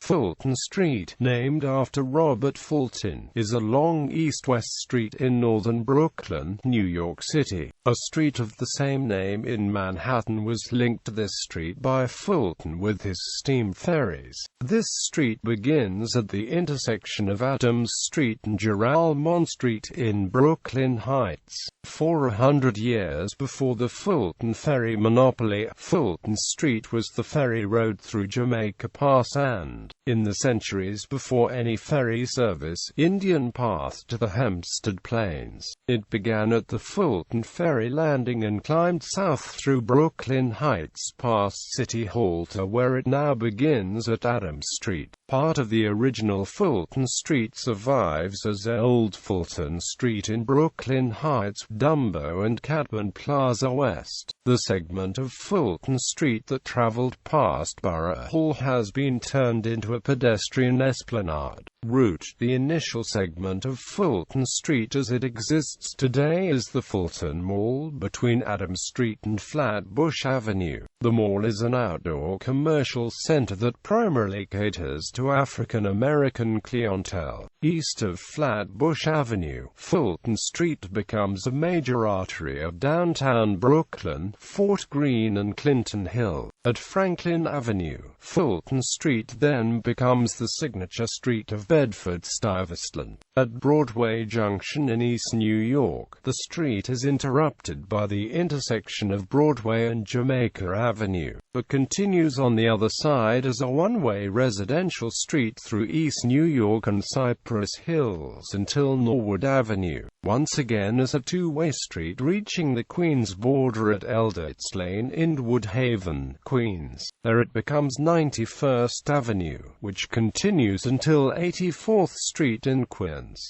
Fulton Street, named after Robert Fulton, is a long east-west street in northern Brooklyn, New York City. A street of the same name in Manhattan was linked to this street by Fulton with his steam ferries. This street begins at the intersection of Adams Street and Joralemon Street in Brooklyn Heights. For 100 years before the Fulton Ferry monopoly, Fulton Street was the ferry road through Jamaica Pass and, in the centuries before any ferry service, Indian path to the Hempstead Plains. It began at the Fulton Ferry landing and climbed south through Brooklyn Heights past City Hall to where it now begins at Adams Street. Part of the original Fulton Street survives as Old Fulton Street in Brooklyn Heights, Dumbo and Cadman Plaza West. The segment of Fulton Street that traveled past Borough Hall has been turned into a pedestrian esplanade route. The initial segment of Fulton Street as it exists today is the Fulton Mall between Adams Street and Flatbush Avenue. The mall is an outdoor commercial center that primarily caters to African American clientele. East of Flatbush Avenue, Fulton Street becomes a major artery of downtown Brooklyn, Fort Greene and Clinton Hill. At Franklin Avenue, Fulton Street then becomes the signature street of Bedford-Stuyvesant. At Broadway Junction in East New York, the street is interrupted by the intersection of Broadway and Jamaica Avenue, but continues on the other side as a one-way residential street through East New York and Cypress Hills until Norwood Avenue, once again as a two-way street reaching the Queens border at Elditz Lane in Woodhaven, Queens. There it becomes 91st Avenue, which continues until 84th Street in Queens.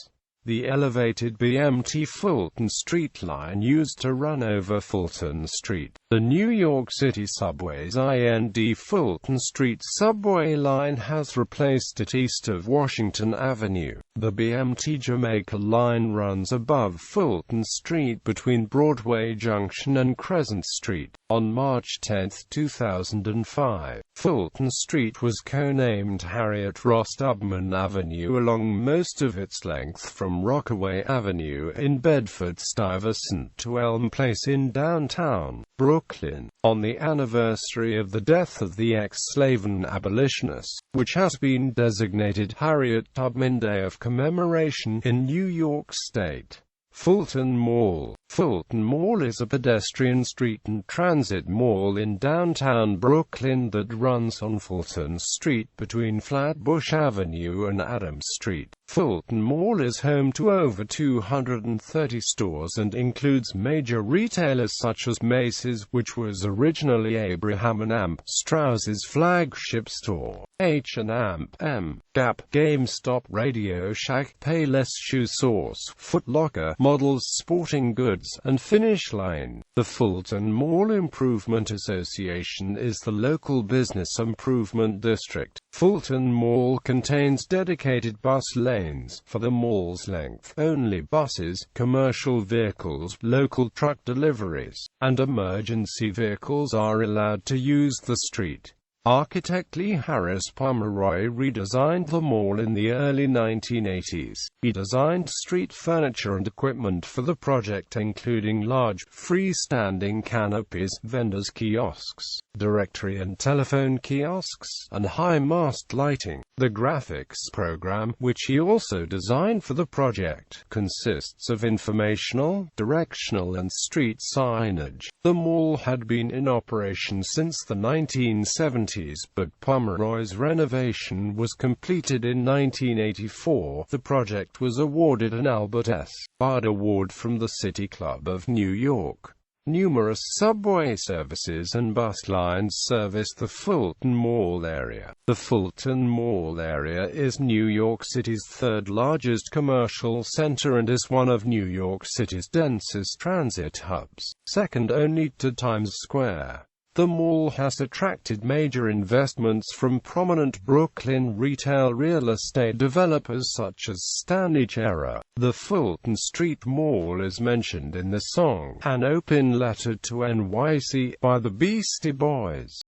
The elevated BMT Fulton Street line used to run over Fulton Street. The New York City Subway's IND Fulton Street subway line has replaced it east of Washington Avenue. The BMT Jamaica line runs above Fulton Street between Broadway Junction and Crescent Street. On March 10, 2005, Fulton Street was co-named Harriet Ross Tubman Avenue along most of its length from Rockaway Avenue in Bedford-Stuyvesant to Elm Place in downtown Brooklyn, on the anniversary of the death of the ex-slave and abolitionist, which has been designated Harriet Tubman Day of Commemoration in New York State. Fulton Mall. Fulton Mall is a pedestrian street and transit mall in downtown Brooklyn that runs on Fulton Street between Flatbush Avenue and Adams Street. Fulton Mall is home to over 230 stores and includes major retailers such as Macy's, which was originally Abraham and Amp, Strauss's flagship store, H&M, Gap, GameStop, Radio Shack, Payless Shoe Source, Foot Locker, Models Sporting Goods, and Finish Line. The Fulton Mall Improvement Association is the local business improvement district. Fulton Mall contains dedicated bus lanes for the mall's length. Only buses, commercial vehicles, local truck deliveries, and emergency vehicles are allowed to use the street. Architect Lee Harris Pomeroy redesigned the mall in the early 1980s. He designed street furniture and equipment for the project, including large, freestanding canopies, vendors' kiosks, directory and telephone kiosks, and high-mast lighting. The graphics program, which he also designed for the project, consists of informational, directional and street signage. The mall had been in operation since the 1970s, but Pomeroy's renovation was completed in 1984. The project was awarded an Albert S. Bard Award from the City Club of New York. Numerous subway services and bus lines service the Fulton Mall area. The Fulton Mall area is New York City's third largest commercial center and is one of New York City's densest transit hubs, second only to Times Square. The mall has attracted major investments from prominent Brooklyn retail real estate developers such as Stanley Chera. The Fulton Street Mall is mentioned in the song "An Open Letter to NYC" by the Beastie Boys.